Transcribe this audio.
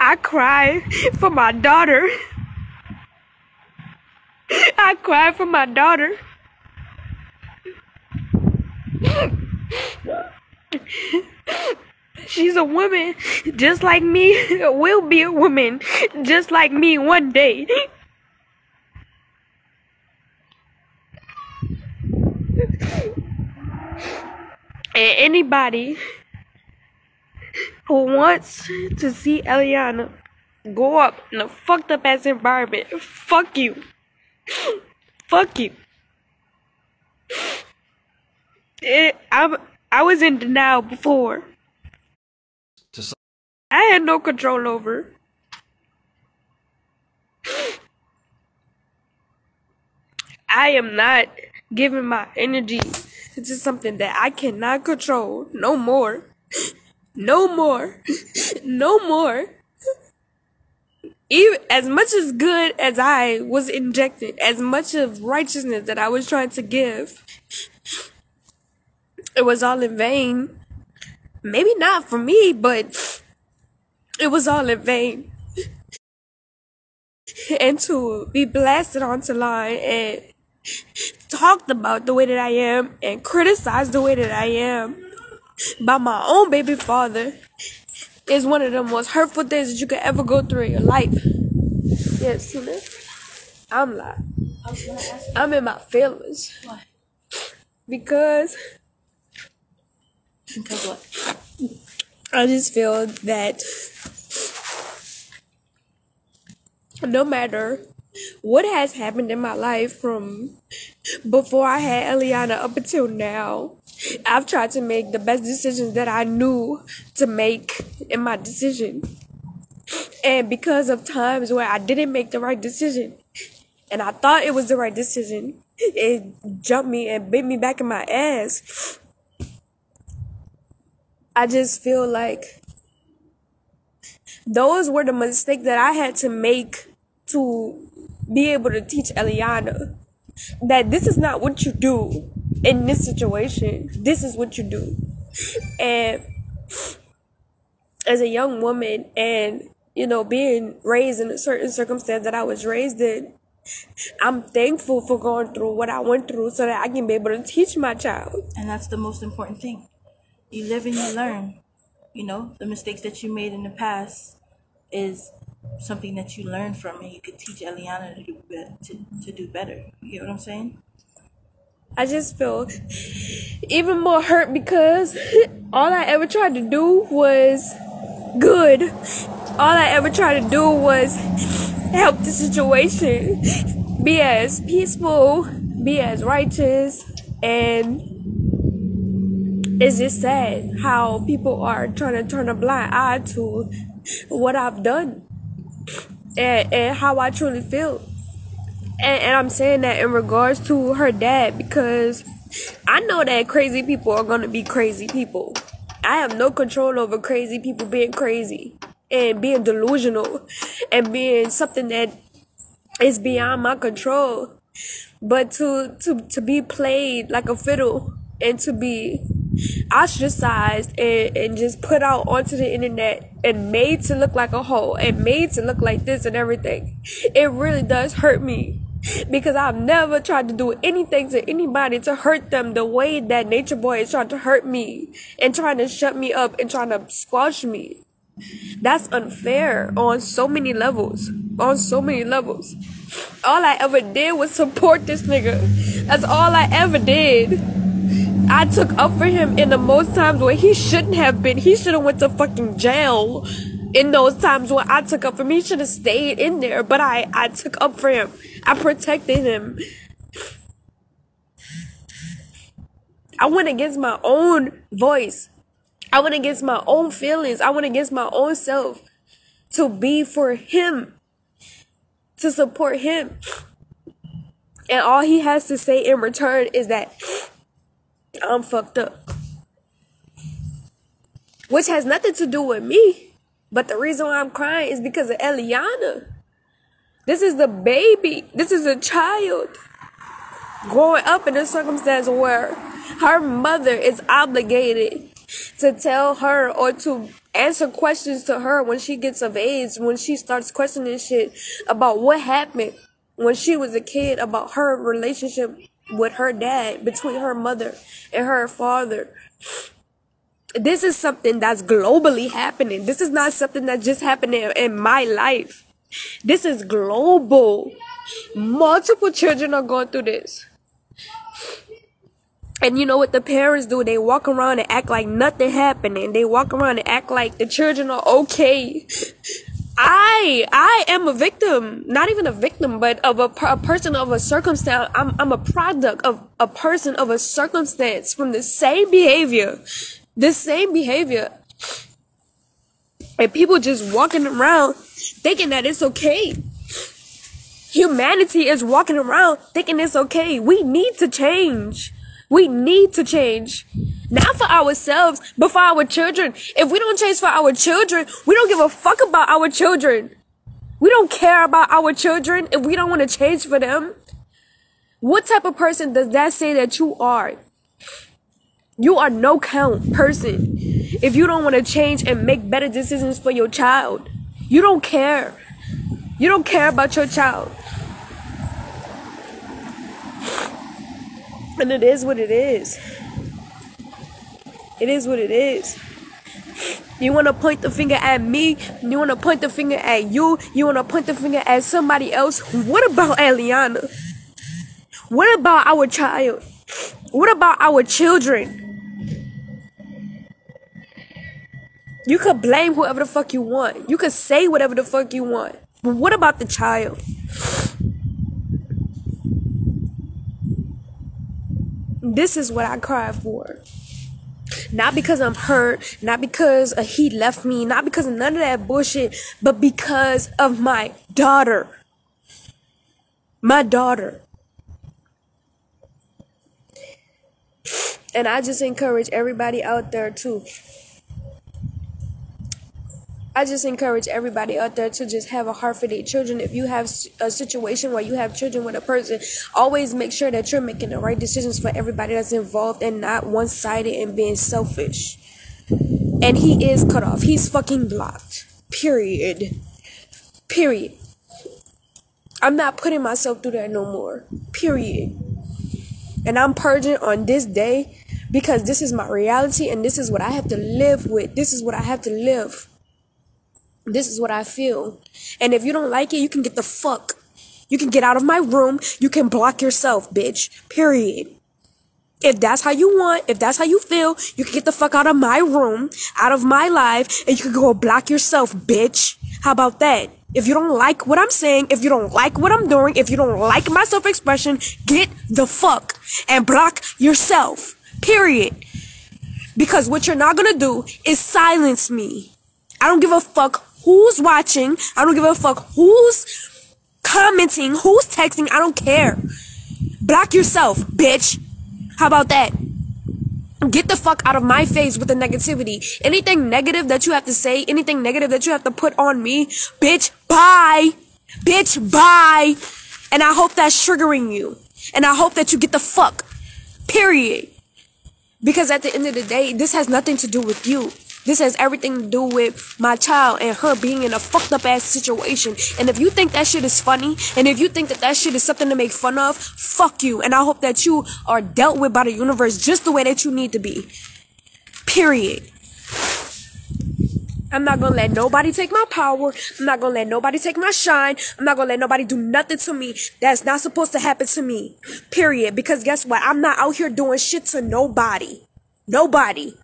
I cry for my daughter. I cry for my daughter. She's a woman just like me, will be a woman just like me one day. And anybody who wants to see Eliana go up in a fucked up ass environment, fuck you. Fuck you. I was in denial before. I had no control over. I am not giving my energy to something that I cannot control. No more. No more. No more. Even as much as good as I was injected, as much of righteousness that I was trying to give, it was all in vain. Maybe not for me, but it was all in vain. And to be blasted onto line and talked about the way that I am and criticized the way that I am by my own baby father is one of the most hurtful things that you could ever go through in your life. Yes, you know? I'm in my feelings. Why? Because what? I just feel that no matter what has happened in my life from before I had Eliana up until now, I've tried to make the best decisions that I knew to make in my decision. And because of times where I didn't make the right decision, and I thought it was the right decision, it jumped me and bit me back in my ass. I just feel like those were the mistakes that I had to make to be able to teach Eliana that this is not what you do in this situation. This is what you do. And as a young woman and, you know, being raised in a certain circumstance that I was raised in, I'm thankful for going through what I went through so that I can be able to teach my child. And that's the most important thing. You live and you learn. You know, the mistakes that you made in the past is something that you learn from, and you could teach Eliana to do better. You get what I'm saying? I just feel even more hurt because all I ever tried to do was good. All I ever tried to do was help the situation be as peaceful, be as righteous, and it's just sad how people are trying to turn a blind eye to what I've done and how I truly feel. And I'm saying that in regards to her dad because I know that crazy people are going to be crazy people. I have no control over crazy people being crazy and being delusional and being something that is beyond my control. But to be played like a fiddle and to be ostracized and just put out onto the internet and made to look like a hoe and made to look like this and everything, it really does hurt me because I've never tried to do anything to anybody to hurt them the way that NatureBoy is trying to hurt me and trying to shut me up and trying to squash me. That's unfair on so many levels. On so many levels. All I ever did was support this nigga. That's all I ever did. I took up for him in the most times where he shouldn't have been. He should have went to fucking jail in those times where I took up for him. He should have stayed in there, but I took up for him. I protected him. I went against my own voice. I went against my own feelings. I went against my own self to be for him, to support him. And all he has to say in return is that I'm fucked up. Which has nothing to do with me. But the reason why I'm crying is because of Eliana. This is the baby. This is a child growing up in a circumstance where her mother is obligated to tell her or to answer questions to her when she gets of age, when she starts questioning shit about what happened when she was a kid, about her relationship with her dad, between her mother and her father. This is something that's globally happening. This is not something that just happened in my life. This is global. Multiple children are going through this. And you know what the parents do? They walk around and act like nothing happening. They walk around and act like the children are okay. I am a victim, not even a victim, but of a person of a circumstance. I'm a product of a person of a circumstance from the same behavior. The same behavior. And people just walking around thinking that it's okay. Humanity is walking around thinking it's okay. We need to change. We need to change. Not for ourselves, but for our children. If we don't change for our children, we don't give a fuck about our children. We don't care about our children if we don't want to change for them. What type of person does that say that you are? You are no count person if you don't want to change and make better decisions for your child. You don't care. You don't care about your child. And it is what it is. It is what it is. You want to point the finger at me? You want to point the finger at you? You want to point the finger at somebody else? What about Eliana? What about our child? What about our children? You could blame whoever the fuck you want. You could say whatever the fuck you want. But what about the child? This is what I cry for. Not because I'm hurt, not because he left me, not because of none of that bullshit, but because of my daughter. My daughter. And I just encourage everybody out there too. I just encourage everybody out there to just have a heart for their children. If you have a situation where you have children with a person, always make sure that you're making the right decisions for everybody that's involved and not one-sided and being selfish. And he is cut off. He's fucking blocked. Period. Period. I'm not putting myself through that no more. Period. And I'm purging on this day because this is my reality and this is what I have to live with. This is what I have to live. This is what I feel. And if you don't like it, you can get the fuck. You can get out of my room. You can block yourself, bitch. Period. If that's how you want, if that's how you feel, you can get the fuck out of my room, out of my life, and you can go block yourself, bitch. How about that? If you don't like what I'm saying, if you don't like what I'm doing, if you don't like my self-expression, get the fuck and block yourself. Period. Because what you're not gonna do is silence me. I don't give a fuck who's watching. I don't give a fuck who's commenting, who's texting. I don't care. Block yourself, bitch. How about that? Get the fuck out of my face with the negativity. Anything negative that you have to say, anything negative that you have to put on me, bitch, bye. Bitch, bye. And I hope that's triggering you. And I hope that you get the fuck. Period. Because at the end of the day, this has nothing to do with you. This has everything to do with my child and her being in a fucked up ass situation. And if you think that shit is funny, and if you think that that shit is something to make fun of, fuck you. And I hope that you are dealt with by the universe just the way that you need to be. Period. I'm not gonna let nobody take my power. I'm not gonna let nobody take my shine. I'm not gonna let nobody do nothing to me that's not supposed to happen to me. Period. Because guess what? I'm not out here doing shit to nobody. Nobody.